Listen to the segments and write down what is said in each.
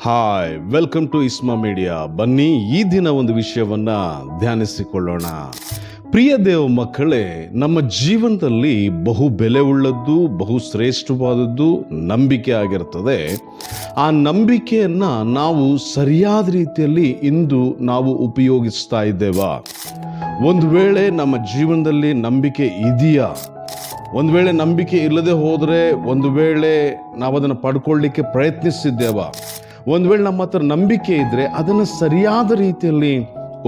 Hi, welcome to Isma media. ಬನ್ನಿ ಈ ದಿನ ಒಂದು ವಿಷಯವನ್ನ ಧ್ಯಾನಿಸಿಕೊಳ್ಳೋಣ. ಪ್ರಿಯ ದೇವ ಮಕ್ಕಳೇ, ನಮ್ಮ ಜೀವನದಲ್ಲಿ ಬಹು ಬೆಲೆ ಉಳ್ಳದ್ದು, ಬಹು ಶ್ರೇಷ್ಠವಾದದ್ದು ನಂಬಿಕೆ ಆಗಿರ್ತದೆ. ಆ ನಂಬಿಕೆಯನ್ನ ನಾವು ಸರಿಯಾದ ರೀತಿಯಲ್ಲಿ ಇಂದು ನಾವು ಉಪಯೋಗಿಸ್ತಾ ಇದ್ದೇವಾ? ಒಂದು ವೇಳೆ ನಮ್ಮ ಜೀವನದಲ್ಲಿ ನಂಬಿಕೆ ಇದೆಯಾ? ಒಂದು ವೇಳೆ ನಂಬಿಕೆ ಇಲ್ಲದೆ ಹೋದರೆ, ಒಂದು ವೇಳೆ ನಾವು ಅದನ್ನು ಪಡ್ಕೊಳ್ಳಿಕ್ಕೆ ಪ್ರಯತ್ನಿಸಿದ್ದೇವಾ? ಒಂದು ವೇಳೆ ನಮ್ಮ ಹತ್ರ ನಂಬಿಕೆ ಇದ್ದರೆ ಅದನ್ನು ಸರಿಯಾದ ರೀತಿಯಲ್ಲಿ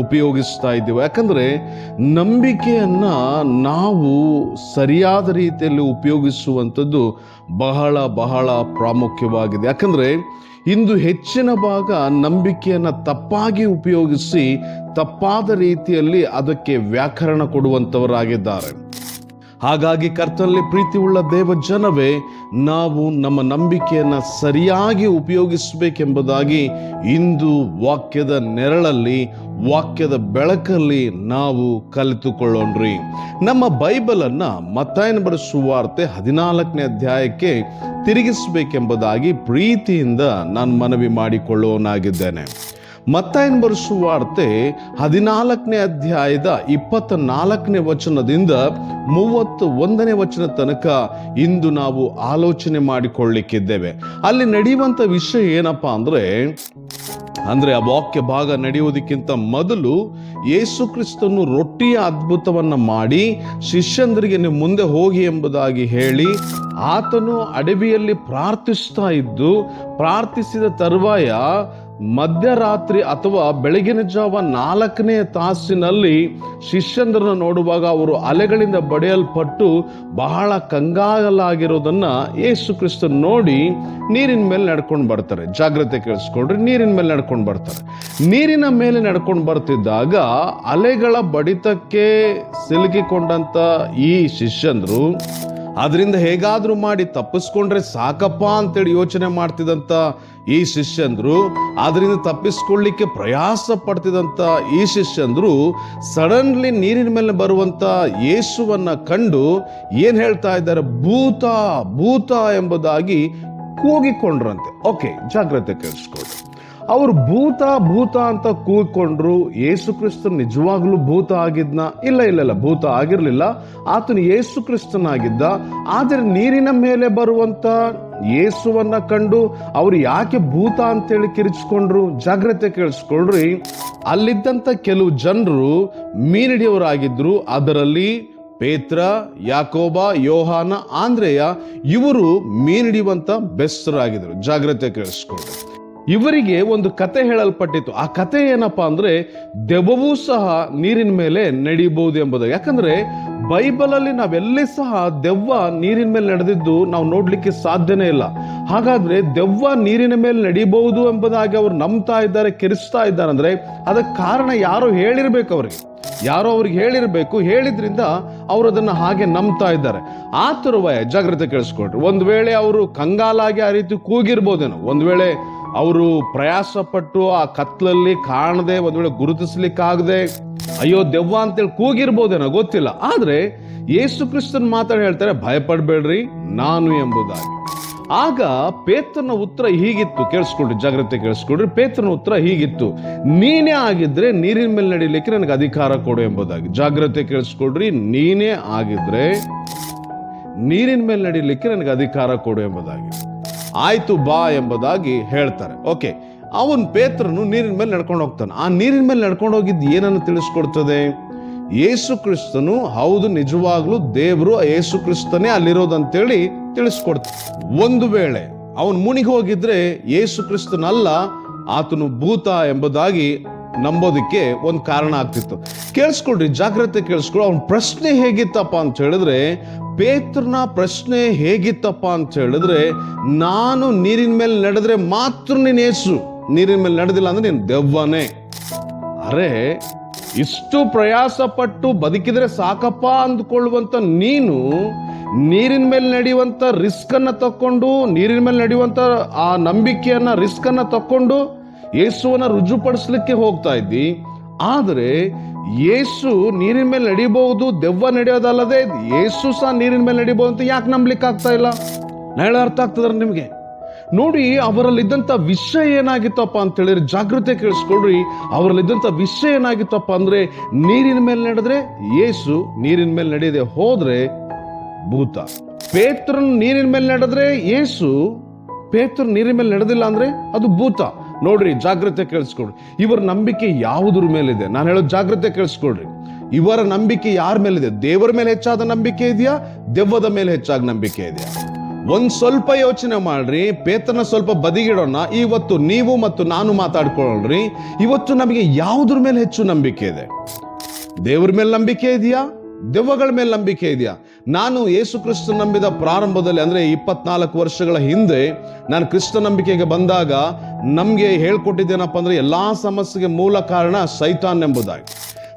ಉಪಯೋಗಿಸ್ತಾ ಇದ್ದೇವೆ. ಯಾಕಂದರೆ ನಂಬಿಕೆಯನ್ನು ನಾವು ಸರಿಯಾದ ರೀತಿಯಲ್ಲಿ ಉಪಯೋಗಿಸುವಂಥದ್ದು ಬಹಳ ಬಹಳ ಪ್ರಾಮುಖ್ಯವಾಗಿದೆ. ಯಾಕಂದರೆ ಇಂದು ಹೆಚ್ಚಿನ ಭಾಗ ನಂಬಿಕೆಯನ್ನು ತಪ್ಪಾಗಿ ಉಪಯೋಗಿಸಿ ತಪ್ಪಾದ ರೀತಿಯಲ್ಲಿ ಅದಕ್ಕೆ ವ್ಯಾಕರಣ ಕೊಡುವಂಥವರಾಗಿದ್ದಾರೆ. ಹಾಗಾಗಿ ಕರ್ತನಲ್ಲಿ ಪ್ರೀತಿ ಉಳ್ಳ ದೇವ ಜನವೇ, ನಾವು ನಮ್ಮ ನಂಬಿಕೆಯನ್ನು ಸರಿಯಾಗಿ ಉಪಯೋಗಿಸಬೇಕೆಂಬುದಾಗಿ ಇಂದು ವಾಕ್ಯದ ನೆರಳಲ್ಲಿ, ವಾಕ್ಯದ ಬೆಳಕಲ್ಲಿ ನಾವು ಕಲಿತುಕೊಳ್ಳೋಣ್ರಿ. ನಮ್ಮ ಬೈಬಲನ್ನು ಮತ್ತಾಯನ ಬರೆದ ಸುವಾರ್ತೆ 14ನೇ ಅಧ್ಯಾಯಕ್ಕೆ ತಿರುಗಿಸಬೇಕೆಂಬುದಾಗಿ ಪ್ರೀತಿಯಿಂದ ನಾನು ಮನವಿ ಮಾಡಿಕೊಳ್ಳುವವನಾಗಿದ್ದೇನೆ. ಮತ್ತಾಯನ ಬರೆದ ಸುವಾರ್ತೆ 14ನೇ ಅಧ್ಯಾಯದ 24ನೇ ವಚನದಿಂದ 31ನೇ ವಚನ ತನಕ ಇಂದು ನಾವು ಆಲೋಚನೆ ಮಾಡಿಕೊಳ್ಳಿಕ್ಕಿದ್ದೇವೆ. ಅಲ್ಲಿ ನಡೆಯುವಂಥ ವಿಷಯ ಏನಪ್ಪಾ ಅಂದ್ರೆ ಆ ವಾಕ್ಯ ಭಾಗ ನಡೆಯುವುದಕ್ಕಿಂತ ಮೊದಲು ಯೇಸು ಕ್ರಿಸ್ತನು ರೊಟ್ಟಿಯ ಅದ್ಭುತವನ್ನ ಮಾಡಿ ಶಿಷ್ಯಂದರಿಗೆ ನೀವು ಮುಂದೆ ಹೋಗಿ ಎಂಬುದಾಗಿ ಹೇಳಿ, ಆತನು ಅಡವಿಯಲ್ಲಿ ಪ್ರಾರ್ಥಿಸ್ತಾ ಇದ್ದು, ಪ್ರಾರ್ಥಿಸಿದ ತರುವಾಯ ಮಧ್ಯರಾತ್ರಿ ಅಥವಾ ಬೆಳಗಿನ ಜಾವ 4ನೇ ತಾಸಿನಲ್ಲಿ ಶಿಷ್ಯಂದ್ರನ್ನು ನೋಡುವಾಗ ಅವರು ಅಲೆಗಳಿಂದ ಬಡಿಯಲ್ಪಟ್ಟು ಬಹಳ ಕಂಗಾಲಾಗಿರೋದನ್ನ ಯೇಸು ಕ್ರಿಸ್ತ ನೋಡಿ ನೀರಿನ ಮೇಲೆ ನಡ್ಕೊಂಡು ಬರ್ತಾರೆ. ಜಾಗ್ರತೆ ಕೇಳಿಸ್ಕೊಳ್ರಿ, ನೀರಿನ ಮೇಲೆ ನಡ್ಕೊಂಡು ಬರ್ತಾರೆ. ನೀರಿನ ಮೇಲೆ ನಡ್ಕೊಂಡು ಬರ್ತಿದ್ದಾಗ ಅಲೆಗಳ ಬಡಿತಕ್ಕೆ ಸಿಲುಕಿಕೊಂಡಂತ ಈ ಶಿಷ್ಯಂದ್ರು ಅದರಿಂದ ಹೇಗಾದ್ರೂ ಮಾಡಿ ತಪ್ಪಿಸ್ಕೊಂಡ್ರೆ ಸಾಕಪ್ಪ ಅಂತೇಳಿ ಯೋಚನೆ ಮಾಡ್ತಿದ್ದಂಥ ಈ ಶಿಷ್ಯಂದ್ರು, ಅದರಿಂದ ತಪ್ಪಿಸ್ಕೊಳ್ಳಿಕ್ಕೆ ಪ್ರಯಾಸ ಪಡ್ತಿದ್ದಂಥ ಈ ಶಿಷ್ಯಂದ್ರು ಸಡನ್ಲಿ ನೀರಿನ ಮೇಲೆ ಬರುವಂತ ಯೇಸುವನ್ನ ಕಂಡು ಏನ್ ಹೇಳ್ತಾ ಇದ್ದಾರೆ? ಭೂತ ಭೂತ ಎಂಬುದಾಗಿ ಕೂಗಿಕೊಂಡ್ರಂತೆ. ಓಕೆ, ಜಾಗ್ರತೆ ಕೇಳಿಸ್ಕೊಳ್ರಿ. ಅವರು ಭೂತ ಭೂತ ಅಂತ ಕೂಗಿಕೊಂಡ್ರು. ಯೇಸು ಕ್ರಿಸ್ತನ್ ನಿಜವಾಗ್ಲೂ ಭೂತ ಆಗಿದ್ನ? ಇಲ್ಲ, ಭೂತ ಆಗಿರ್ಲಿಲ್ಲ. ಆತನು ಯೇಸು ಕ್ರಿಸ್ತನಾಗಿದ್ದ. ಆದರೆ ನೀರಿನ ಮೇಲೆ ಬರುವಂತ ಯೇಸುವನ್ನ ಕಂಡು ಅವ್ರು ಯಾಕೆ ಭೂತ ಅಂತೇಳಿ ಕಿರಿಚಿಕೊಂಡ್ರು? ಜಾಗ್ರತೆ ಕೇಳಿಸ್ಕೊಳ್ರಿ. ಅಲ್ಲಿದ್ದಂತ ಕೆಲವು ಜನರು ಮೀನಿಡಿಯವರಾಗಿದ್ರು. ಅದರಲ್ಲಿ ಪೇತ್ರ, ಯಾಕೋಬ, ಯೋಹಾನ, ಆಂದ್ರೇಯ ಇವರು ಮೀನಿಡಿಯುವಂತ ಬೆಸ್ತರಾಗಿದ್ರು. ಜಾಗ್ರತೆ ಕೇಳಿಸ್ಕೊಳ್ರಿ. ಇವರಿಗೆ ಒಂದು ಕತೆ ಹೇಳಲ್ಪಟ್ಟಿತ್ತು. ಆ ಕತೆ ಏನಪ್ಪಾ ಅಂದ್ರೆ, ದೆವ್ವವೂ ಸಹ ನೀರಿನ ಮೇಲೆ ನಡೀಬಹುದು ಎಂಬುದು. ಯಾಕಂದ್ರೆ ಬೈಬಲಲ್ಲಿ ನಾವೆಲ್ಲೇ ಸಹ ದೆವ್ವ ನೀರಿನ ಮೇಲೆ ನಡೆದಿದ್ದು ನಾವು ನೋಡ್ಲಿಕ್ಕೆ ಸಾಧ್ಯನೇ ಇಲ್ಲ. ಹಾಗಾದ್ರೆ ದೆವ್ವ ನೀರಿನ ಮೇಲೆ ನಡೀಬಹುದು ಎಂಬುದಾಗಿ ಅವ್ರು ನಂಬ್ತಾ ಇದ್ದಾರೆ, ಕಿರಿಸ್ತಾ ಇದ್ದಾರೆ ಅಂದ್ರೆ ಅದಕ್ಕೆ ಕಾರಣ ಯಾರೋ ಹೇಳಿರ್ಬೇಕು ಅವ್ರಿಗೆ. ಯಾರೋ ಅವ್ರಿಗೆ ಹೇಳಿರ್ಬೇಕು. ಹೇಳಿದ್ರಿಂದ ಅವರು ಅದನ್ನ ಹಾಗೆ ನಂಬ್ತಾ ಇದ್ದಾರೆ. ಆ ತರುವಾಯ ಜಾಗ್ರತೆ ಕೇಳಿಸ್ಕೊಳ್ರಿ. ಒಂದ್ ವೇಳೆ ಅವರು ಕಂಗಾಲಾಗಿ ಆ ರೀತಿ ಕೂಗಿರ್ಬೋದೇನೋ. ಒಂದ್ ವೇಳೆ ಅವರು ಪ್ರಯಾಸ ಪಟ್ಟು ಆ ಕತ್ಲಲ್ಲಿ ಕಾಣದೆ, ಒಂದ್ ವೇಳೆ ಗುರುತಿಸ್ಲಿಕ್ಕಾಗದೆ ಅಯ್ಯೋ ದೆವ್ವ ಅಂತೇಳಿ ಕೂಗಿರ್ಬೋದೇನೋ, ಗೊತ್ತಿಲ್ಲ. ಆದ್ರೆ ಯೇಸು ಕ್ರಿಸ್ತನ್ ಮಾತಾಡಿ ಹೇಳ್ತಾರೆ, ಭಯಪಡ್ಬೇಡ್ರಿ, ನಾನು ಎಂಬುದಾಗಿ. ಆಗ ಪೇತ್ರನ ಉತ್ತರ ಹೀಗಿತ್ತು, ಕೇಳಿಸ್ಕೊಳ್ರಿ, ಜಾಗ್ರತೆ ಕೇಳಿಸ್ಕೊಳ್ರಿ. ಪೇತ್ರನ ಉತ್ತರ ಹೀಗಿತ್ತು, ನೀನೇ ಆಗಿದ್ರೆ ನೀರಿನ ಮೇಲೆ ನಡೀಲಿಕ್ಕೆ ನನಗೆ ಅಧಿಕಾರ ಕೊಡು ಎಂಬುದಾಗಿ. ಜಾಗ್ರತೆ ಕೇಳಿಸ್ಕೊಳ್ರಿ, ನೀನೇ ಆಗಿದ್ರೆ ನೀರಿನ ಮೇಲೆ ನಡೀಲಿಕ್ಕೆ ನನಗೆ ಅಧಿಕಾರ ಕೊಡು ಎಂಬುದಾಗಿ. ಆಯ್ತು ಬಾ ಎಂಬುದಾಗಿ ಹೇಳ್ತಾರೆ. ಓಕೆ, ಅವನ್ ಪೇತ್ರನು ನೀರಿನ ಮೇಲೆ ನಡ್ಕೊಂಡು ಹೋಗ್ತಾನೆ. ಆ ನೀರಿನ ಮೇಲೆ ನಡ್ಕೊಂಡು ಹೋಗಿದ್ದು ಏನನ್ನು ತಿಳಿಸ್ಕೊಡ್ತದೆ? ಯೇಸು ಕ್ರಿಸ್ತನು ಹೌದು, ನಿಜವಾಗ್ಲೂ ದೇವರು ಯೇಸು ಕ್ರಿಸ್ತನೇ ಅಲ್ಲಿರೋದಂತೇಳಿ ತಿಳಿಸ್ಕೊಡ್ತಾನೆ. ಒಂದು ವೇಳೆ ಅವನು ಮುನಿಗೆ ಹೋಗಿದ್ರೆ ಯೇಸು ಕ್ರಿಸ್ತನಲ್ಲ, ಆತನು ಭೂತ ಎಂಬುದಾಗಿ ನಂಬೋದಕ್ಕೆ ಒಂದು ಕಾರಣ ಆಗ್ತಿತ್ತು. ಕೇಳಿಸ್ಕೊಳ್ರಿ, ಜಾಗ್ರತೆ ಕೇಳಿಸ್ಕೊಳ್ರಿ. ಅವನ ಪ್ರಶ್ನೆ ಹೇಗಿತ್ತಪ್ಪ ಅಂತ ಹೇಳಿದ್ರೆ, ಪೇತ್ರನ ಪ್ರಶ್ನೆ ಹೇಗಿತ್ತಪ್ಪ ಅಂತ ಹೇಳಿದ್ರೆ, ನಾನು ನೀರಿನ ಮೇಲೆ ನಡೆದ್ರೆ ಮಾತ್ರ ನೀನು ಯೇಸು, ನೀರಿನ ಮೇಲೆ ನಡೆದಿಲ್ಲ ಅಂದ್ರೆ ನೀನು ದೆವ್ವನೇ. ಅರೆ, ಇಷ್ಟು ಪ್ರಯಾಸ ಪಟ್ಟು ಬದುಕಿದ್ರೆ ಸಾಕಪ್ಪ ಅಂದ್ಕೊಳ್ಳುವಂತ ನೀನು ನೀರಿನ ಮೇಲೆ ನಡೆಯುವಂತ ರಿಸ್ಕ್ ಅನ್ನ ತಕೊಂಡು, ನೀರಿನ ಮೇಲೆ ನಡೆಯುವಂತ ಆ ನಂಬಿಕೆಯನ್ನ ರಿಸ್ಕ್ ಅನ್ನ ತಕೊಂಡು ಯೇಸುವನ್ನ ರುಜುಪಡಿಸ್ಲಿಕ್ಕೆ ಹೋಗ್ತಾ ಇದ್ದಿ. ಆದರೆ ಯೇಸು ನೀರಿನ ಮೇಲೆ ನಡಿಬಹುದು, ದೆವ್ವ ನಡೆಯೋದಲ್ಲದೆ ಯೇಸು ಸಹ ನೀರಿನ ಮೇಲೆ ನಡಿಬಹುದು ಅಂತ ಯಾಕೆ ನಂಬಲಿಕ್ಕೆ ಆಗ್ತಾ ಇಲ್ಲ? ನಾಳೆ ಅರ್ಥ ಆಗ್ತದ್ರ ನಿಮ್ಗೆ? ನೋಡಿ, ಅವರಲ್ಲಿದ್ದಂಥ ವಿಷಯ ಏನಾಗಿತ್ತಪ್ಪ ಅಂತ ಹೇಳಿದ್ರೆ, ಜಾಗೃತಿ ಕೇಳಿಸ್ಕೊಳ್ರಿ. ಅವರಲ್ಲಿದ್ದಂಥ ವಿಷಯ ಏನಾಗಿತ್ತಪ್ಪ ಅಂದ್ರೆ, ನೀರಿನ ಮೇಲೆ ನಡೆದ್ರೆ ಯೇಸು, ನೀರಿನ ಮೇಲೆ ನಡೆಯದೆ ಹೋದ್ರೆ ಭೂತ. ಪೇತ್ರನ್ ನೀರಿನ ಮೇಲೆ ನಡೆದ್ರೆ ಯೇಸು, ಪೇತ್ರ ನೀರಿನ ಮೇಲೆ ನಡೆದಿಲ್ಲ ಅಂದ್ರೆ ಅದು ಭೂತ. ನೋಡ್ರಿ, ಜಾಗ್ರತೆ ಕೇಳಿಸ್ಕೊಳ್ರಿ. ಇವರ ನಂಬಿಕೆ ಯಾವುದ್ರ ಮೇಲಿದೆ? ನಾನು ಹೇಳೋ ಜಾಗ್ರತೆ ಕೇಳಿಸ್ಕೊಳ್ರಿ. ಇವರ ನಂಬಿಕೆ ಯಾರ ಮೇಲಿದೆ? ದೇವರ ಮೇಲೆ ಹೆಚ್ಚಾದ ನಂಬಿಕೆ ಇದೆಯಾ, ದೆವ್ವದ ಮೇಲೆ ಹೆಚ್ಚಾದ ನಂಬಿಕೆ ಇದೆಯಾ? ಒಂದ್ ಸ್ವಲ್ಪ ಯೋಚನೆ ಮಾಡ್ರಿ. ಪೇತ್ರನ ಸ್ವಲ್ಪ ಬದಿಗಿಡೋಣ. ಇವತ್ತು ನೀವು ಮತ್ತು ನಾನು ಮಾತಾಡ್ಕೊಳ್ಳ್ರಿ. ಇವತ್ತು ನಮಗೆ ಯಾವುದ್ರ ಮೇಲೆ ಹೆಚ್ಚು ನಂಬಿಕೆ ಇದೆ? ದೇವರ ಮೇಲೆ ನಂಬಿಕೆ ಇದೆಯಾ, ದೆವ್ವಗಳ ಮೇಲೆ ನಂಬಿಕೆ ಇದೆಯಾ? ನಾನು ಯೇಸು ಕ್ರಿಸ್ತ ನಂಬಿದ ಪ್ರಾರಂಭದಲ್ಲಿ, ಅಂದ್ರೆ 24 ವರ್ಷಗಳ ಹಿಂದೆ ನಾನು ಕ್ರಿಸ್ತ ನಂಬಿಕೆಗೆ ಬಂದಾಗ ನಮ್ಗೆ ಹೇಳ್ಕೊಟ್ಟಿದ್ದೇನಪ್ಪ ಅಂದ್ರೆ, ಎಲ್ಲಾ ಸಮಸ್ಯೆಗೆ ಮೂಲ ಕಾರಣ ಸೈತಾನ್ ಎಂಬುದಾಗಿ.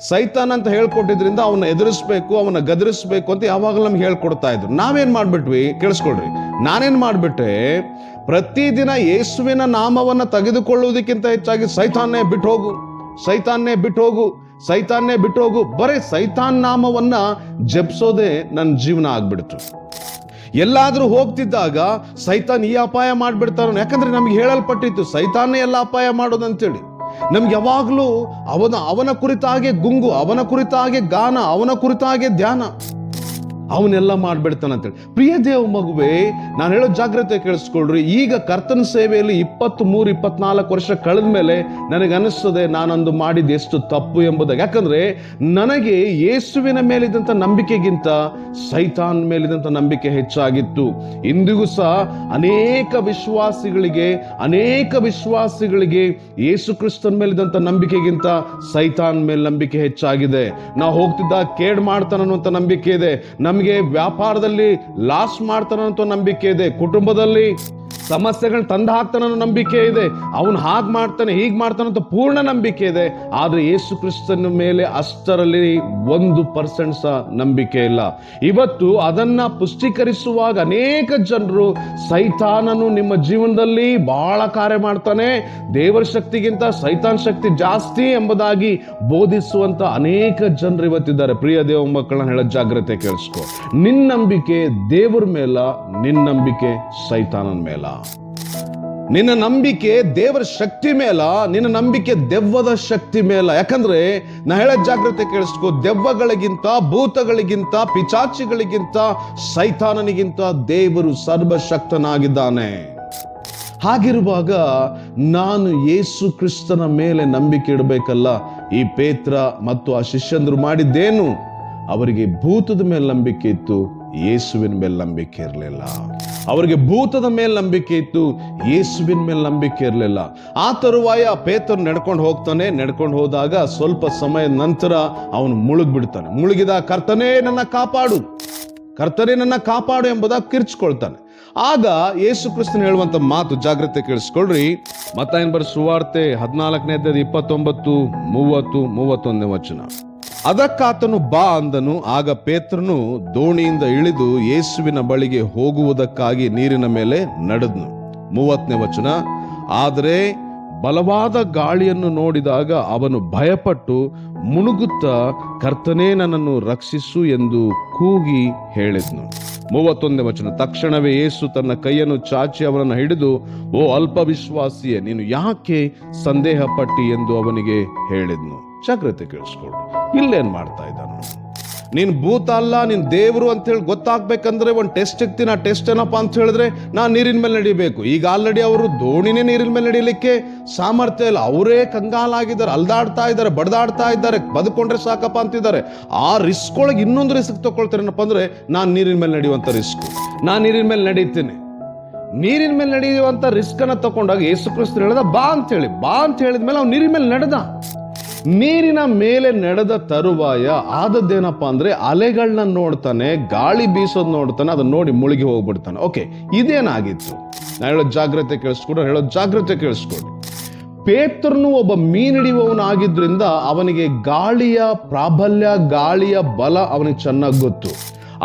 ಸೈತಾನ್ ಅಂತ ಹೇಳ್ಕೊಟ್ಟಿದ್ರಿಂದ ಅವನ್ನ ಎದುರಿಸ್ಬೇಕು, ಅವನ್ನ ಗದರಿಸ್ಬೇಕು ಅಂತ ಯಾವಾಗಲೂ ನಮ್ಗೆ ಹೇಳ್ಕೊಡ್ತಾ ಇದ್ರು. ನಾವೇನ್ ಮಾಡ್ಬಿಟ್ವಿ ಕೇಳಿಸ್ಕೊಳ್ರಿ. ನಾನೇನ್ ಮಾಡ್ಬಿಟ್ಟೆ, ಪ್ರತಿದಿನ ಯೇಸುವಿನ ನಾಮವನ್ನ ತೆಗೆದುಕೊಳ್ಳುವುದಕ್ಕಿಂತ ಹೆಚ್ಚಾಗಿ ಸೈತಾನ್ನೇ ಬಿಟ್ಟು ಹೋಗು, ಸೈತಾನ್ನೇ ಬಿಟ್ಟು ಹೋಗು, ಸೈತಾನ್ನೇ ಬಿಟ್ಟು ಹೋಗು, ಬರೀ ಸೈತಾನ್ ನಾಮವನ್ನ ಜಪಿಸೋದೇ ನನ್ನ ಜೀವನ ಆಗ್ಬಿಡ್ತು. ಎಲ್ಲಾದ್ರೂ ಹೋಗ್ತಿದ್ದಾಗ ಸೈತಾನ್ ಈ ಅಪಾಯ ಮಾಡ್ಬಿಡ್ತಾರೋ, ಯಾಕಂದ್ರೆ ನಮ್ಗೆ ಹೇಳಲ್ಪಟ್ಟಿತ್ತು ಸೈತಾನ್ನೇ ಎಲ್ಲ ಅಪಾಯ ಮಾಡೋದಂತೇಳಿ. ನಮ್ಗೆ ಯಾವಾಗ್ಲೂ ಅವನ ಕುರಿತಾಗೆ ಗುಂಗು, ಅವನ ಕುರಿತಾಗೆ ಗಾನ, ಅವನ ಕುರಿತಾಗೆ ಧ್ಯಾನ, ಅವನ್ನೆಲ್ಲ ಮಾಡ್ಬಿಡ್ತಾನಂತೇಳಿ. ಪ್ರಿಯ ದೇವ ಮಗುವೆ, ನಾನು ಹೇಳೋ ಜಾಗ್ರತೆ ಕೇಳಿಸ್ಕೊಳ್ರಿ. ಈಗ ಕರ್ತನ ಸೇವೆಯಲ್ಲಿ 23-24 ವರ್ಷ ಕಳೆದ ಮೇಲೆ ನನಗೆ ಅನಿಸ್ತದೆ ನಾನಂದು ಮಾಡಿದ ಎಷ್ಟು ತಪ್ಪು ಎಂಬುದಾಗಿ. ಯಾಕಂದ್ರೆ ನನಗೆ ಯೇಸುವಿನ ಮೇಲಿದ್ದಂಥ ನಂಬಿಕೆಗಿಂತ ಸೈತಾನ್ ಮೇಲಿದ್ದಂಥ ನಂಬಿಕೆ ಹೆಚ್ಚಾಗಿತ್ತು. ಇಂದಿಗೂ ಸಹ ಅನೇಕ ವಿಶ್ವಾಸಿಗಳಿಗೆ ಯೇಸು ಕ್ರಿಸ್ತನ ಮೇಲಿದ್ದಂಥ ನಂಬಿಕೆಗಿಂತ ಸೈತಾನ್ ಮೇಲೆ ನಂಬಿಕೆ ಹೆಚ್ಚಾಗಿದೆ. ನಾವು ಹೋಗ್ತಿದ್ದ ಕೇಡ್ ಮಾಡ್ತಾನ ಅನ್ನುವಂಥ ನಂಬಿಕೆ ಇದೆ, ನಮಗೆ ವ್ಯಾಪಾರದಲ್ಲಿ ಲಾಸ್ ಮಾಡ್ತಾನಂತ ನಂಬಿಕೆ ಇದೆ, ಕುಟುಂಬದಲ್ಲಿ ಸಮಸ್ಯೆಗಳನ್ನ ತಂದು ಹಾಕ್ತಾನ ನಂಬಿಕೆ ಇದೆ, ಅವನು ಹಾಗೆ ಮಾಡ್ತಾನೆ ಹೀಗೆ ಮಾಡ್ತಾನಂತ ಪೂರ್ಣ ನಂಬಿಕೆ ಇದೆ. ಆದ್ರೆ ಯೇಸು ಕ್ರಿಸ್ತನ ಮೇಲೆ ಅಷ್ಟರಲ್ಲಿ 1% ಸಹ ನಂಬಿಕೆ ಇಲ್ಲ. ಇವತ್ತು ಅದನ್ನ ಪುಷ್ಟೀಕರಿಸುವಾಗ ಅನೇಕ ಜನರು ಸೈತಾನನು ನಿಮ್ಮ ಜೀವನದಲ್ಲಿ ಬಹಳ ಕಾರ್ಯ ಮಾಡ್ತಾನೆ, ದೇವರ ಶಕ್ತಿಗಿಂತ ಸೈತಾನ್ ಶಕ್ತಿ ಜಾಸ್ತಿ ಎಂಬುದಾಗಿ ಬೋಧಿಸುವಂತ ಅನೇಕ ಜನರು ಇವತ್ತಿದ್ದಾರೆ. ಪ್ರಿಯ ದೇವ ಮಕ್ಕಳನ್ನ ಹೇಳೋ ಜಾಗ್ರತೆ ಕೇಳಿಸ್ಕೊ. ನಿನ್ನ ನಂಬಿಕೆ ದೇವರ ಮೇಲ, ನಿನ್ನ ನಂಬಿಕೆ ಸೈತಾನನ ಮೇಲ. ನಿನ್ನ ನಂಬಿಕೆ ದೇವರ ಶಕ್ತಿ ಮೇಲ, ನಿನ್ನ ನಂಬಿಕೆ ದೆವ್ವದ ಶಕ್ತಿ ಮೇಲ. ಯಾಕಂದ್ರೆ ನಾ ಹೇಳೋ ಜಾಗ್ರತೆ ಕೇಳಿಸ್ಕೊ, ದೆವ್ವಗಳಿಗಿಂತ, ಭೂತಗಳಿಗಿಂತ, ಪಿಚಾಚಿಗಳಿಗಿಂತ, ಸೈತಾನನಿಗಿಂತ ದೇವರು ಸರ್ವಶಕ್ತನಾಗಿದ್ದಾನೆ. ಹಾಗಿರುವಾಗ ನಾನು ಯೇಸು ಕ್ರಿಸ್ತನ ಮೇಲೆ ನಂಬಿಕೆ ಇಡಬೇಕಲ್ಲ. ಈ ಪೇತ್ರ ಮತ್ತು ಆ ಶಿಷ್ಯಂದ್ರು ಮಾಡಿದ್ದೇನು? ಅವರಿಗೆ ಭೂತದ ಮೇಲೆ ನಂಬಿಕೆ ಇತ್ತು, ಯೇಸುವಿನ ಮೇಲೆ ನಂಬಿಕೆ ಇರಲಿಲ್ಲ. ಅವರಿಗೆ ಭೂತದ ಮೇಲೆ ನಂಬಿಕೆ ಇತ್ತು, ಯೇಸುವಿನ ಮೇಲೆ ನಂಬಿಕೆ ಇರಲಿಲ್ಲ. ಆ ತರುವಾಯ ಪೇತ್ರ ನಡ್ಕೊಂಡು ಹೋಗ್ತಾನೆ. ನಡ್ಕೊಂಡು ಹೋದಾಗ ಸ್ವಲ್ಪ ಸಮಯದ ನಂತರ ಅವನು ಮುಳುಗ್ಬಿಡ್ತಾನೆ. ಮುಳುಗಿದ ಕರ್ತನೇ ನನ್ನ ಕಾಪಾಡು, ಕರ್ತನೇ ನನ್ನ ಕಾಪಾಡು ಎಂಬುದಾಗಿ ಕಿರ್ಚ್ಕೊಳ್ತಾನೆ. ಆಗ ಯೇಸು ಕ್ರಿಸ್ತನ ಹೇಳುವಂತ ಮಾತು ಜಾಗ್ರತೆ ಕೇಳಿಸ್ಕೊಳ್ರಿ. ಮತ್ತಾಯನ ಬರೆದ ಸುವಾರ್ತೆ 14ನೇ ಅಧ್ಯಾಯ 29, 30, 31ನೇ ವಚನ. ಅದಕ್ಕಾತನು ಬಾ ಅಂದನು. ಆಗ ಪೇತ್ರನು ದೋಣಿಯಿಂದ ಇಳಿದು ಯೇಸುವಿನ ಬಳಿಗೆ ಹೋಗುವುದಕ್ಕಾಗಿ ನೀರಿನ ಮೇಲೆ ನಡೆದನು. 30ನೇ ವಚನ. ಆದರೆ ಬಲವಾದ ಗಾಳಿಯನ್ನು ನೋಡಿದಾಗ ಅವನು ಭಯಪಟ್ಟು ಮುಳುಗುತ್ತಾ, ಕರ್ತನೇ ನನ್ನನ್ನು ರಕ್ಷಿಸು ಎಂದು ಕೂಗಿ ಹೇಳಿದನು. 31ನೇ ವಚನ. ತಕ್ಷಣವೇ ಯೇಸು ತನ್ನ ಕೈಯನ್ನು ಚಾಚಿ ಅವನನ್ನು ಹಿಡಿದು, ಓ ಅಲ್ಪ ವಿಶ್ವಾಸಿಯೇ, ನೀನು ಯಾಕೆ ಸಂದೇಹ ಪಟ್ಟಿ ಎಂದು ಅವನಿಗೆ ಹೇಳಿದ್ನು. ಜಾಗ್ರತೆ ಕೇಳಿಸ್ಕೊಳ್ಳಿ. ಇಲ್ಲೇನ್ ಮಾಡ್ತಾ ಇದ್ದಾನು? ನೀನ್ ಭೂತ ಅಲ್ಲ, ನೀನ್ ದೇವರು ಅಂತ ಹೇಳಿ ಗೊತ್ತಾಗ್ಬೇಕಂದ್ರೆ ಒಂದು ಟೆಸ್ಟ್ ಇಕ್ತೀನಿ. ಆ ಟೆಸ್ಟ್ ಏನಪ್ಪಾ ಅಂತ ಹೇಳಿದ್ರೆ, ನಾನು ನೀರಿನ ಮೇಲೆ ನಡಿಬೇಕು. ಈಗ ಆಲ್ರೆಡಿ ಅವರು ದೋಣಿನೇ ನೀರಿನ ಮೇಲೆ ನಡಿಲಿಕ್ಕೆ ಸಾಮರ್ಥ್ಯ ಇಲ್ಲ, ಅವರೇ ಕಂಗಾಲಾಗಿದ್ದಾರೆ, ಅಲ್ದಾಡ್ತಾ ಇದ್ದಾರೆ, ಬಡ್ದಾಡ್ತಾ ಇದ್ದಾರೆ, ಬದುಕೊಂಡ್ರೆ ಸಾಕಪ್ಪ ಅಂತಿದ್ದಾರೆ. ಆ ರಿಸ್ಕ್ ಒಳಗೆ ಇನ್ನೊಂದು ರಿಸ್ಕ್ ತಗೊಳ್ತಾರೆ. ಏನಪ್ಪ ಅಂದ್ರೆ, ನಾನು ನೀರಿನ ಮೇಲೆ ನಡೆಯುವಂತ ರಿಸ್ಕ್, ನಾನು ನೀರಿನ ಮೇಲೆ ನಡೀತೀನಿ. ನೀರಿನ ಮೇಲೆ ನಡೆಯುವಂತ ರಿಸ್ಕ್ ಅನ್ನ ತಗೊಂಡಾಗ ಯೇಸು ಕ್ರಿಸ್ತರು ಹೇಳ್ದ ಬಾ ಅಂತ ಹೇಳಿ. ಬಾ ಅಂತ ಹೇಳಿದ್ಮೇಲೆ ಅವ್ನು ನೀರಿನ ಮೇಲೆ ನಡೆದ. ನೀರಿನ ಮೇಲೆ ನಡೆದ ತರುವಾಯ ಆದದ್ದೇನಪ್ಪ ಅಂದ್ರೆ, ಅಲೆಗಳನ್ನ ನೋಡ್ತಾನೆ, ಗಾಳಿ ಬೀಸೋದ್ ನೋಡ್ತಾನೆ, ಅದನ್ನ ನೋಡಿ ಮುಳುಗಿ ಹೋಗ್ಬಿಡ್ತಾನೆ. ಓಕೆ, ಇದೇನಾಗಿತ್ತು? ನಾನು ಹೇಳೋ ಜಾಗ್ರತೆ ಕೇಳಿಸ್ಕೊಡ್ರಿ. ಪೇತ್ರನು ಒಬ್ಬ ಮೀನಿಡಿಯುವವನಾಗಿದ್ರಿಂದ ಅವನಿಗೆ ಗಾಳಿಯ ಪ್ರಾಬಲ್ಯ, ಗಾಳಿಯ ಬಲ ಅವನಿಗೆ ಚೆನ್ನಾಗಿ ಗೊತ್ತು,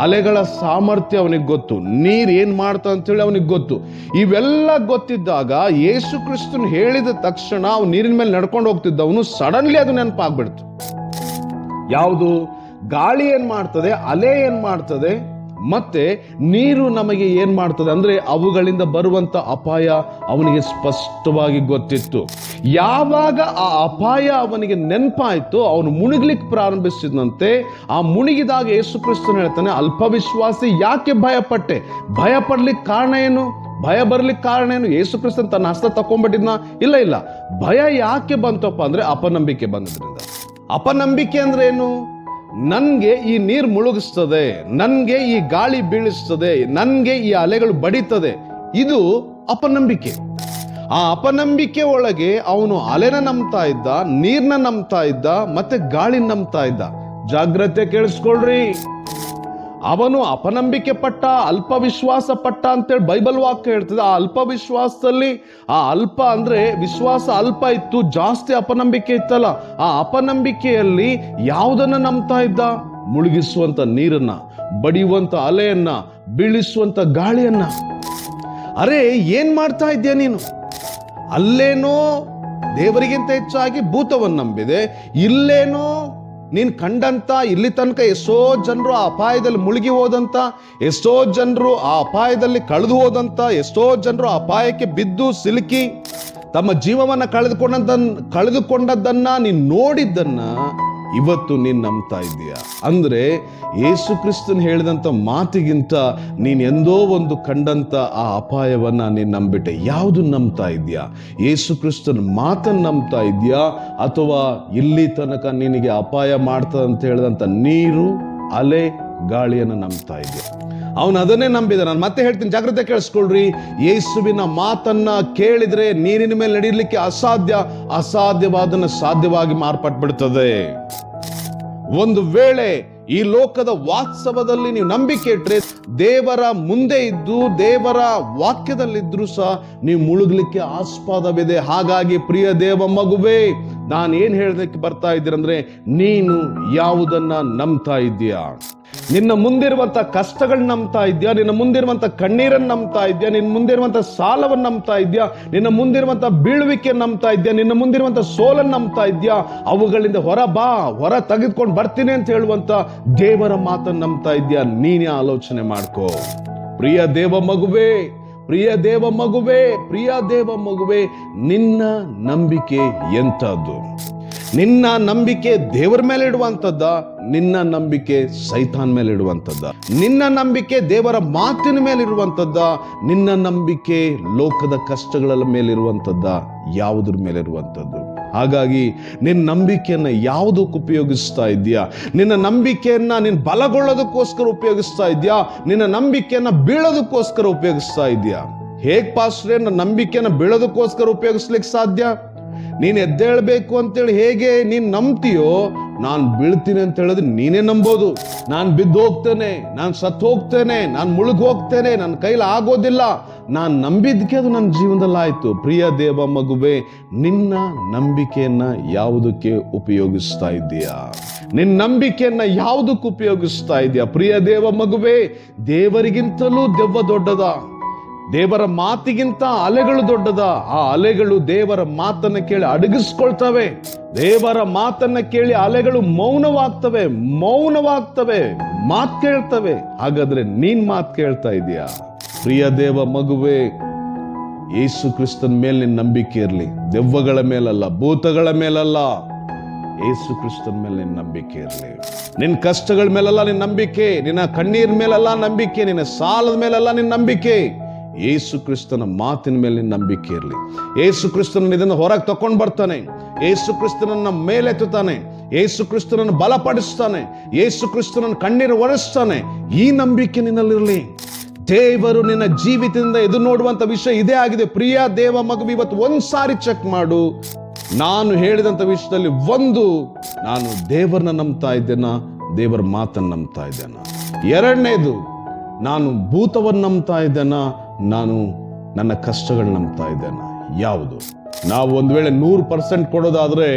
ಅಲೆಗಳ ಸಾಮರ್ಥ್ಯ ಅವನಿಗೆ ಗೊತ್ತು, ನೀರ್ ಏನ್ ಮಾಡ್ತಾ ಅಂತೇಳಿ ಅವನಿಗೆ ಗೊತ್ತು. ಇವೆಲ್ಲ ಗೊತ್ತಿದ್ದಾಗ ಯೇಸು ಕ್ರಿಸ್ತನ್ ಹೇಳಿದ ತಕ್ಷಣ ಅವ್ನು ನೀರಿನ ಮೇಲೆ ನಡ್ಕೊಂಡು ಹೋಗ್ತಿದ್ದವನು ಸಡನ್ಲಿ ಅದು ನೆನಪಾಗ್ಬಿಡ್ತು. ಯಾವುದು? ಗಾಳಿ ಏನ್ ಮಾಡ್ತದೆ, ಅಲೆ ಏನ್ ಮಾಡ್ತದೆ, ಮತ್ತೆ ನೀರು ನಮಗೆ ಏನ್ ಮಾಡ್ತದೆ ಅಂದ್ರೆ ಅವುಗಳಿಂದ ಬರುವಂತ ಅಪಾಯ ಅವನಿಗೆ ಸ್ಪಷ್ಟವಾಗಿ ಗೊತ್ತಿತ್ತು. ಯಾವಾಗ ಆ ಅಪಾಯ ಅವನಿಗೆ ನೆನಪಾಯ್ತು, ಅವನು ಮುಳುಗ್ಲಿಕ್ಕೆ ಪ್ರಾರಂಭಿಸಿದಂತೆ ಆ ಮುಳುಗಿದಾಗ ಯೇಸು ಕ್ರಿಸ್ತನು ಹೇಳ್ತಾನೆ, ಅಲ್ಪವಿಶ್ವಾಸಿ ಯಾಕೆ ಭಯಪಟ್ಟೆ? ಭಯ ಪಡ್ಲಿಕ್ಕೆ ಕಾರಣ ಏನು? ಭಯ ಬರ್ಲಿಕ್ಕೆ ಕಾರಣ ಏನು? ಯೇಸು ಕ್ರಿಸ್ತನ್ ತನ್ನ ಹಸ್ತ ತಕೊಂಡ್ಬಿಟ್ಟಿದ್ನ? ಇಲ್ಲ. ಭಯ ಯಾಕೆ ಬಂತಪ್ಪ ಅಂದ್ರೆ ಅಪನಂಬಿಕೆ ಬಂದ್ರಿಂದ. ಅಪನಂಬಿಕೆ ಅಂದ್ರೆ ಏನು? ನನ್ಗೆ ಈ ನೀರು ಮುಳುಗಿಸ್ತದೆ, ನನ್ಗೆ ಈ ಗಾಳಿ ಬೀಳಿಸ್ತದೆ, ನನ್ಗೆ ಈ ಅಲೆಗಳು ಬಡಿತದೆ, ಇದು ಅಪನಂಬಿಕೆ. ಆ ಅಪನಂಬಿಕೆ ಒಳಗೆ ಅವನು ಅಲೆನ ನಂಬ್ತಾ ಇದ್ದ, ನೀರ್ನ ನಂಬ್ತಾ ಇದ್ದ, ಮತ್ತೆ ಗಾಳಿ ನಂಬ್ತಾ ಇದ್ದ. ಜಾಗ್ರತೆ ಕೇಳಿಸ್ಕೊಳ್ರಿ. ಅವನು ಅಪನಂಬಿಕೆ ಪಟ್ಟ, ಅಲ್ಪ ವಿಶ್ವಾಸ ಪಟ್ಟ ಅಂತೇಳಿ ಬೈಬಲ್ ವಾಕ್ಯ ಹೇಳ್ತದೆ. ಆ ಅಲ್ಪ ವಿಶ್ವಾಸದಲ್ಲಿ, ಆ ಅಲ್ಪ ಅಂದ್ರೆ ವಿಶ್ವಾಸ ಅಲ್ಪ ಇತ್ತು, ಜಾಸ್ತಿ ಅಪನಂಬಿಕೆ ಇತ್ತಲ್ಲ. ಆ ಅಪನಂಬಿಕೆಯಲ್ಲಿ ಯಾವುದನ್ನ ನಂಬ್ತಾ ಇದ್ದ? ಮುಳುಗಿಸುವಂತ ನೀರನ್ನ, ಬಡಿಯುವಂತ ಅಲೆಯನ್ನ, ಬೀಳಿಸುವಂತ ಗಾಳಿಯನ್ನ. ಅರೆ, ಏನ್ ಮಾಡ್ತಾ ಇದ್ಯಾ ನೀನು? ಅಲ್ಲೇನೋ ದೇವರಿಗಿಂತ ಹೆಚ್ಚಾಗಿ ಭೂತವನ್ನು ನಂಬಿದೆ, ಇಲ್ಲೇನೋ ನೀನ್ ಕಂಡಂತ ಇಲ್ಲಿ ತನಕ ಎಷ್ಟೋ ಜನರು ಆ ಅಪಾಯದಲ್ಲಿ ಮುಳುಗಿ ಹೋದಂತ, ಎಷ್ಟೋ ಜನರು ಆ ಅಪಾಯದಲ್ಲಿ ಕಳೆದು ಹೋದಂತ, ಎಷ್ಟೋ ಜನರು ಅಪಾಯಕ್ಕೆ ಬಿದ್ದು ಸಿಲುಕಿ ತಮ್ಮ ಜೀವವನ್ನ ಕಳೆದುಕೊಂಡದ್ದನ್ನ ನೀನ್ ನೋಡಿದ್ದನ್ನ ಇವತ್ತು ನೀನ್ ನಂಬ್ತಾ ಇದ್ದೀಯ. ಅಂದ್ರೆ ಯೇಸು ಕ್ರಿಸ್ತನ್ ಹೇಳಿದಂತ ಮಾತಿಗಿಂತ ನೀನ್ ಎಂದೋ ಒಂದು ಕಂಡಂತ ಆ ಅಪಾಯವನ್ನ ನೀನ್ ನಂಬಿಟ್ಟೆ. ಯಾವುದು ನಂಬ್ತಾ ಇದ್ಯಾ? ಯೇಸು ಕ್ರಿಸ್ತನ್ ಮಾತನ್ನ ನಂಬ್ತಾ ಇದ್ಯಾ, ಅಥವಾ ಇಲ್ಲಿ ತನಕ ನಿನಗೆ ಅಪಾಯ ಮಾಡ್ತದ ಅಂತ ಹೇಳಿದಂತ ನೀರು, ಅಲೆ, ಗಾಳಿಯನ್ನ ನಂಬ್ತಾ ಇದ್ಯಾ? ಅವನು ಅದನ್ನೇ ನಂಬಿದ. ನಾನು ಮತ್ತೆ ಹೇಳ್ತೀನಿ, ಜಾಗ್ರತೆ ಕೇಳಿಸ್ಕೊಳ್ರಿ. ಯೇಸುವಿನ ಮಾತನ್ನ ಕೇಳಿದ್ರೆ ನೀರಿನ ಮೇಲೆ ನಡೆಯಲಿಕ್ಕೆ ಅಸಾಧ್ಯವಾದನ್ನ ಸಾಧ್ಯವಾಗಿ ಮಾರ್ಪಟ್ಬಿಡ್ತದೆ. ಒಂದು ವೇಳೆ ಈ ಲೋಕದ ವಾಸ್ತವದಲ್ಲಿ ನೀವು ನಂಬಿಕೆ ಇಟ್ರೆ, ದೇವರ ಮುಂದೆ ಇದ್ದು ದೇವರ ವಾಕ್ಯದಲ್ಲಿದ್ರು ಸಹ ನೀವು ಮುಳುಗಲಿಕ್ಕೆ ಆಸ್ಪದವಿದೆ. ಹಾಗಾಗಿ ಪ್ರಿಯ ದೇವ ಮಗುವೇ, ನಾನು ಏನ್ ಹೇಳೋದಕ್ಕೆ ಬರ್ತಾ ಇದ್ದೀರಂದ್ರೆ, ನೀನು ಯಾವುದನ್ನ ನಂಬ್ತಾ ಇದ್ದೀಯಾ? ನಿನ್ನ ಮುಂದಿರುವಂತ ಕಷ್ಟಗಳನ್ನ ನಂಬ್ತಾ ಇದ್ಯಾ? ನಿನ್ನ ಮುಂದಿರುವಂತ ಕಣ್ಣೀರನ್ನು ನಂಬ್ತಾ ಇದ್ಯಾ? ನಿನ್ನ ಮುಂದಿರುವಂತ ಸಾಲವನ್ನು ನಂಬ್ತಾ ಇದ್ಯಾ? ನಿನ್ನ ಮುಂದಿರುವಂತ ಬೀಳುವಿಕೆ ನಂಬ್ತಾ ಇದ್ಯಾ? ನಿನ್ನ ಮುಂದಿರುವಂತ ಸೋಲನ್ನು ನಂಬ್ತಾ ಇದ್ಯಾ? ಅವುಗಳಿಂದ ಹೊರ ತೆಗೆದುಕೊಂಡು ಬರ್ತೀನಿ ಅಂತ ಹೇಳುವಂತ ದೇವರ ಮಾತನ್ನು ನಂಬ್ತಾ ಇದ್ಯಾ? ನೀನೇ ಆಲೋಚನೆ ಮಾಡ್ಕೋ. ಪ್ರಿಯ ದೇವ ಮಗುವೇ, ಪ್ರಿಯ ದೇವ ಮಗುವೇ, ಪ್ರಿಯ ದೇವ ಮಗುವೇ, ನಿನ್ನ ನಂಬಿಕೆ ಎಂತದ್ದು? ನಿನ್ನ ನಂಬಿಕೆ ದೇವರ ಮೇಲೆ ಇಡುವಂತದ್ದ? ನಿನ್ನ ನಂಬಿಕೆ ಸೈತಾನ್ ಮೇಲೆ ಇಡುವಂತದ್ದ? ನಿನ್ನ ನಂಬಿಕೆ ದೇವರ ಮಾತಿನ ಮೇಲೆ ಇರುವಂತದ್ದ? ನಿನ್ನ ನಂಬಿಕೆ ಲೋಕದ ಕಷ್ಟಗಳ ಮೇಲಿರುವಂತದ್ದ? ಯಾವುದ್ರ ಮೇಲೆ ಇರುವಂತದ್ದು? ಹಾಗಾಗಿ ನಿನ್ನ ನಂಬಿಕೆಯನ್ನ ಯಾವುದಕ್ಕೆ ಉಪಯೋಗಿಸ್ತಾ ಇದೆಯಾ? ನಿನ್ನ ನಂಬಿಕೆಯನ್ನ ನೀನು ಬಲಗೊಳ್ಳೋದಕ್ಕೋಸ್ಕರ ಉಪಯೋಗಿಸ್ತಾ ಇದೆಯಾ? ನಿನ್ನ ನಂಬಿಕೆಯನ್ನ ಬೀಳೋದಕ್ಕೋಸ್ಕರ ಉಪಯೋಗಿಸ್ತಾ ಇದೆಯಾ? ಹೇಗ್ ಪಾಸ್ಟ್ರೇ ನನ್ನ ನಂಬಿಕೆಯನ್ನ ಬೀಳೋದಕ್ಕೋಸ್ಕರ ಉಪಯೋಗಿಸ್ಲಿಕ್ಕೆ ಸಾಧ್ಯ? ನೀನ್ ಎದ್ದೇಳ್ಬೇಕು ಅಂತೇಳಿ ಹೇಗೆ ನೀನ್ ನಂಬ್ತೀಯೋ, ನಾನ್ ಬೀಳ್ತೀನಿ ಅಂತ ಹೇಳಿದ್ರೆ ನೀನೇ ನಂಬೋದು. ನಾನ್ ಬಿದ್ದು ಹೋಗ್ತೇನೆ, ನಾನ್ ಸತ್ತು ಹೋಗ್ತೇನೆ, ನಾನ್ ಮುಳುಗ್ ಹೋಗ್ತೇನೆ, ನನ್ನ ಕೈಲಿ ಆಗೋದಿಲ್ಲ, ನಾನ್ ನಂಬಿದ್ಕೆ ಅದು ನನ್ನ ಜೀವನದಲ್ಲಿ ಆಯ್ತು. ಪ್ರಿಯ ದೇವ ಮಗುವೇ, ನಿನ್ನ ನಂಬಿಕೆಯನ್ನ ಯಾವುದಕ್ಕೆ ಉಪಯೋಗಿಸ್ತಾ ಇದ್ದೀಯಾ? ನಿನ್ನ ನಂಬಿಕೆಯನ್ನ ಯಾವುದಕ್ಕೆ ಉಪಯೋಗಿಸ್ತಾ ಇದೆಯಾ? ಪ್ರಿಯ ದೇವ ಮಗುವೇ, ದೇವರಿಗಿಂತಲೂ ದೆವ್ವ ದೊಡ್ಡದ? ದೇವರ ಮಾತಿಗಿಂತ ಅಲೆಗಳು ದೊಡ್ಡದ? ಆ ಅಲೆಗಳು ದೇವರ ಮಾತನ್ನ ಕೇಳಿ ಅಡಗಿಸ್ಕೊಳ್ತವೆ. ದೇವರ ಮಾತನ್ನ ಕೇಳಿ ಅಲೆಗಳು ಮೌನವಾಗ್ತವೆ, ಮಾತ್ ಕೇಳ್ತವೆ. ಹಾಗಾದ್ರೆ ನೀನ್ ಮಾತ್ ಕೇಳ್ತಾ ಇದೀಯಾ? ಪ್ರಿಯ ದೇವ ಮಗುವೇ, ಯೇಸು ಕ್ರಿಸ್ತನ ಮೇಲೆ ನಿನ್ನ ನಂಬಿಕೆ ಇರಲಿ, ದೆವ್ವಗಳ ಮೇಲಲ್ಲ, ಭೂತಗಳ ಮೇಲಲ್ಲ. ಯೇಸು ಕ್ರಿಸ್ತನ ಮೇಲೆ ನಿನ್ನ ನಂಬಿಕೆ ಇರಲಿ. ನಿನ್ನ ಕಷ್ಟಗಳ ಮೇಲಲ್ಲ ನಿನ್ನ ನಂಬಿಕೆ, ನಿನ್ನ ಕಣ್ಣೀರ್ ಮೇಲಲ್ಲ ನಂಬಿಕೆ, ನಿನ್ನ ಸಾಲದ ಮೇಲಲ್ಲ ನಿನ್ನ ನಂಬಿಕೆ. ಯೇಸು ಕ್ರಿಸ್ತನ ಮಾತಿನ ಮೇಲೆ ನಿನ್ನ ನಂಬಿಕೆ ಇರಲಿ. ಯೇಸು ಕ್ರಿಸ್ತನ ಇದನ್ನು ಹೊರಗೆ ತಕೊಂಡು ಬರ್ತಾನೆ, ಯೇಸು ಕ್ರಿಸ್ತನನ್ನ ಮೇಲೆತ್ತುತ್ತಾನೆ, ಯೇಸು ಕ್ರಿಸ್ತನನ್ನು ಬಲಪಡಿಸ್ತಾನೆ, ಯೇಸು ಕ್ರಿಸ್ತನನ್ನು ಕಣ್ಣೀರು ಒರೆಸ್ತಾನೆ. ಈ ನಂಬಿಕೆ ನಿನ್ನಲ್ಲಿರಲಿ. ದೇವರು ನಿನ್ನ ಜೀವಿತದಿಂದ ಎದು ನೋಡುವಂತ ವಿಷಯ ಇದೇ ಆಗಿದೆ. ಪ್ರಿಯ ದೇವ ಮಗು, ಇವತ್ತು ಒಂದ್ಸಾರಿ ಚೆಕ್ ಮಾಡು. ನಾನು ಹೇಳಿದಂತ ವಿಷಯದಲ್ಲಿ ನಾನು ದೇವರನ್ನ ನಂಬ್ತಾ ಇದ್ದೇನಾ, ದೇವರ ಮಾತನ್ನು ನಂಬ್ತಾ ಇದ್ದೇನಾ? ಎರಡನೇದು, ನಾನು ಭೂತವನ್ನು ನಂಬ್ತಾ ಇದ್ದೇನಾ, ನಾನು ನನ್ನ ಕಷ್ಟಗಳನ್ನ ನಂಬ್ತಾ ಇದ್ದೇನಾ? ಯಾವುದು? ನಾವು ಒಂದ್ ವೇಳೆ 100% ಕೊಡೋದಾದ್ರೆ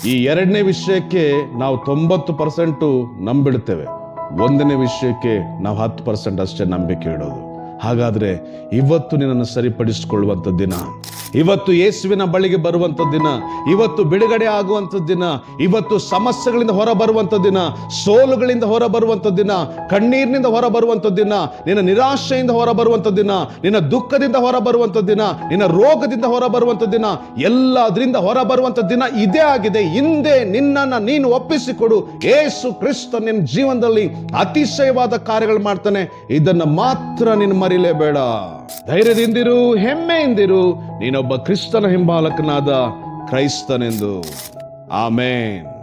ಈ ಎರಡನೇ ವಿಷಯಕ್ಕೆ ನಾವು 90% ನಂಬಿಡ್ತೇವೆ. ಒಂದನೇ ವಿಷಯಕ್ಕೆ ನಾವು 10% ಅಷ್ಟೇ ನಂಬಿಕೆ ಇಡೋದು. ಹಾಗಾದ್ರೆ ಇವತ್ತು ನಿನ್ನನ್ನು ಸರಿಪಡಿಸಿಕೊಳ್ಳುವಂಥ ದಿನ, ಇವತ್ತು ಯೇಸುವಿನ ಬಳಿಗೆ ಬರುವಂಥ ದಿನ, ಇವತ್ತು ಬಿಡುಗಡೆ ಆಗುವಂಥ ದಿನ, ಇವತ್ತು ಸಮಸ್ಯೆಗಳಿಂದ ಹೊರ ಬರುವಂಥ ದಿನ, ಸೋಲುಗಳಿಂದ ಹೊರ ಬರುವಂಥ ದಿನ, ಕಣ್ಣೀರಿನಿಂದ ಹೊರ ಬರುವಂಥ ದಿನ, ನಿನ್ನ ನಿರಾಶೆಯಿಂದ ಹೊರ ಬರುವಂಥ ದಿನ, ನಿನ್ನ ದುಃಖದಿಂದ ಹೊರ ಬರುವಂಥ ದಿನ, ನಿನ್ನ ರೋಗದಿಂದ ಹೊರ ಬರುವಂಥ ದಿನ, ಎಲ್ಲದರಿಂದ ಹೊರ ಬರುವಂಥ ದಿನ ಇದೇ ಆಗಿದೆ. ಹಿಂದೆ ನಿನ್ನನ್ನು ನೀನು ಒಪ್ಪಿಸಿಕೊಡು, ಯೇಸು ಕ್ರಿಸ್ತ ನಿನ್ನ ಜೀವನದಲ್ಲಿ ಅತಿಶಯವಾದ ಕಾರ್ಯಗಳು ಮಾಡ್ತಾನೆ. ಇದನ್ನ ಮಾತ್ರ ನೀನು ಮರಿಲೇಬೇಡ. ಧೈರ್ಯದಿಂದಿರು, ಹೆಮ್ಮೆಯಿಂದಿರು, ನೀನೊಬ್ಬ ಕ್ರಿಸ್ತನ ಹಿಂಬಾಲಕನಾದ ಕ್ರೈಸ್ತನೆಂದು. ಆಮೇನ್.